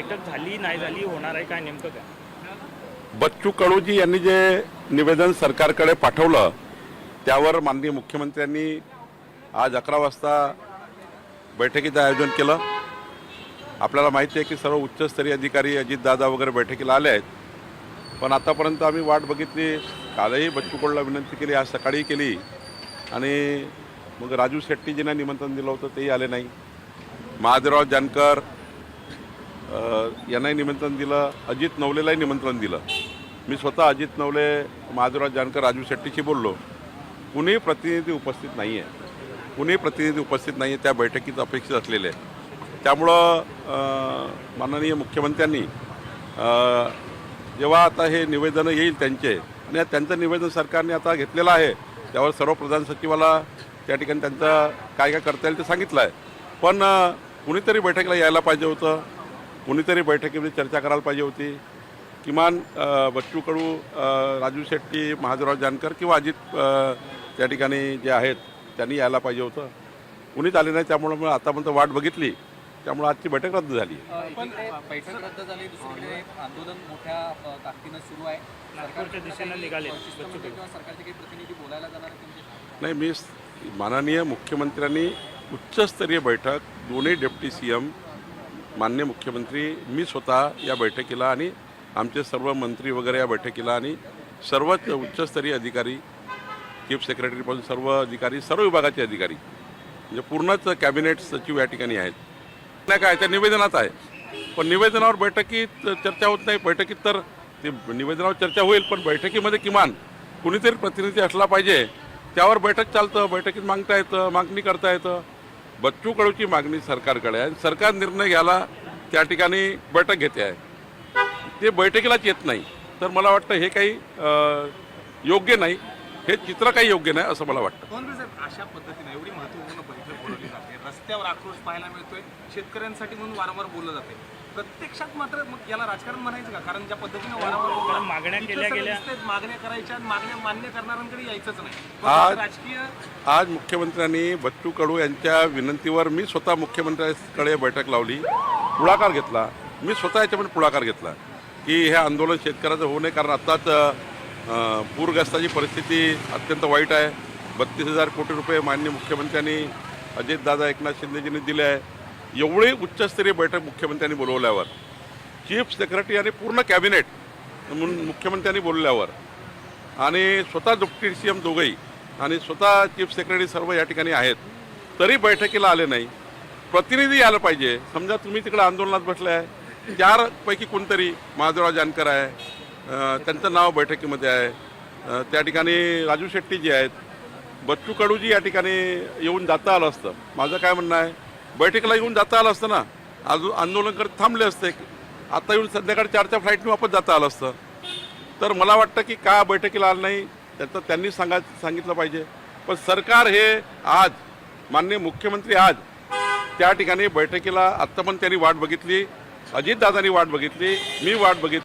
बैठक झाली नाही झाली होणार आहे काय नेमकं काय? बच्चू कडूजी यांनी जे निवेदन सरकारकडे पाठवलं त्यावर माननीय मुख्यमंत्र्यांनी आज 11 वाजता बैठकीचं आयोजन केलं। आपल्याला माहिती आहे की सर्व उच्चस्तरीय अधिकारी अजितदादा वगैरे बैठकीला आले आहेत, पण आतापर्यंत आम्ही वाट बघितली। कालही बच्चू कडूला विनंती केली, आज सकाळी केली आणि मग राजू शेट्टीजींना निमंत्रण दिलं होतं तेही आले नाही। महादेवराव जानकर यांनाही निमंत्रण दिलं, अजित नवलेलाही निमंत्रण दिलं। मी स्वतः अजित नवले, महादेवराव जानकर, राजू शेट्टीशी बोललो, कुणीही प्रतिनिधी उपस्थित नाही आहे, कुणीही प्रतिनिधी उपस्थित नाही आहे त्या बैठकीत अपेक्षित असलेले। त्यामुळं माननीय मुख्यमंत्र्यांनी जेव्हा आता हे निवेदनं येईल त्यांचे आणि त्यांचं निवेदन सरकारने आता घेतलेलं आहे त्यावर सर्व प्रधान सचिवाला त्या ठिकाणी त्यांचं काय काय करता येईल ते सांगितलं आहे। पण कुणीतरी बैठकीला यायला पाहिजे होतं, कुणीतरी बैठकीमध्ये चर्चा करायला पाहिजे होती। किमान बच्चू कडू, राजू शेट्टी, महादेवराव जानकर किंवा अजित त्या ठिकाणी जे आहेत त्यांनी यायला पाहिजे होतं, कुणीच आले नाही। त्यामुळे मग आतापर्यंत वाट बघितली, त्यामुळे आजची बैठक रद्द झाली। पण बैठक रद्द झाली, दुसरीकडे आंदोलन मोठ्या ताकदीनं सुरू आहे, सरकारच्या दिशेने निघाले किंवा सरकारचे काही प्रतिनिधी बोलायला जाणार नाही, मी माननीय मुख्यमंत्र्यांनी उच्चस्तरीय बैठक, दोन्ही डेप्टी CM, माननीय मुख्यमंत्री, मी स्वतः या बैठकीला आणि आमचे सर्व मंत्री वगैरे या बैठकीला आणि सर्वच उच्चस्तरीय अधिकारी, चीफ सेक्रेटरीपासून सर्व अधिकारी, सर्व विभागाचे अधिकारी म्हणजे पूर्णच कॅबिनेट सचिव या ठिकाणी आहेत। नाही काय त्या निवेदनात आहे, पण निवेदनावर बैठकीत चर्चा होत नाही। बैठकीत तर ते निवेदनावर चर्चा होईल, पण बैठकीमध्ये किमान कुणीतरी प्रतिनिधी असला पाहिजे, त्यावर बैठक चालतं, बैठकीत मागता येतं, मागणी करता येतं। बच्चू कडूची मागणी सरकारकडे आहे, सरकार निर्णय घ्यायला त्या ठिकाणी बैठक घेते आहे, ते बैठकीलाच येत नाही। तर मला वाटतं हे काही योग्य नाही, हे चित्र काही योग्य नाही असं मला वाटतं। काँग्रेस अशा पद्धतीने एवढी महत्त्वपूर्ण बैठक बोलवली जाते, रस्त्यावर आक्रोश पाहायला मिळतोय, शेतकऱ्यांसाठी म्हणून वारंवार बोललं जाते, प्रत्यक्षात मात्र मग याला राजकारण म्हणायचं का? कारण ज्या पद्धतीने वारंवार मागण्या केल्या गेल्या, मागण्या करायच्या, मागण्या मान्य करणाऱ्यांकडे यायचंच नाही। राजकीय आज मुख्यमंत्र्यांनी बच्चू कडू यांच्या विनंतीवर मी स्वतः मुख्यमंत्र्यांकडे बैठक लावली, पुढाकार घेतला, मी स्वतः याच्यामध्ये पुढाकार घेतला की हे आंदोलन शेतकऱ्याचं होऊ नये। कारण आत्ताच पूरग्रस्ताची परिस्थिती अत्यंत वाईट आहे। 32,000 कोटी रुपये माननीय मुख्यमंत्र्यांनी, अजितदादा, एकनाथ शिंदेजींनी दिले आहे। एवढी उच्चस्तरीय बैठक मुख्यमंत्र्यांनी बोलवल्यावर, चीफ सेक्रेटरी आणि पूर्ण कॅबिनेट म्हणून मुख्यमंत्र्यांनी बोलवल्यावर आणि स्वतः डेप्टी CM दोघंही आणि स्वतः चीफ सेक्रेटरी सर्व या ठिकाणी आहेत, तरी बैठकीला आले नाही। प्रतिनिधी यायला पाहिजे। समजा तुम्ही तिकडे आंदोलनात बसले आहे, 4 पैकी कोणतरी, महादेवराव जानकर आहे, त्यांचं नाव बैठकीमध्ये आहे, त्या ठिकाणी राजू शेट्टी जी आहेत, बच्चू कडूजी या ठिकाणी येऊन जाता आलं असतं। माझं काय म्हणणं आहे, बैठकीला येऊन जाता आलं असतं ना, आंदोलन करत थांबले असते, आता येऊन संध्याकाळी 4च्या फ्लाईटने वापस जाता आलं असतं। तर मला वाटतं की का बैठकीला आलं नाही त्याचं त्यांनी सांगितलं पाहिजे। पण सरकार हे आज, माननीय मुख्यमंत्री आज त्या ठिकाणी बैठकीला आत्ता पण त्यांनी वाट बघितली, अजितदादांनी वाट बघितली, मी वाट बघितली।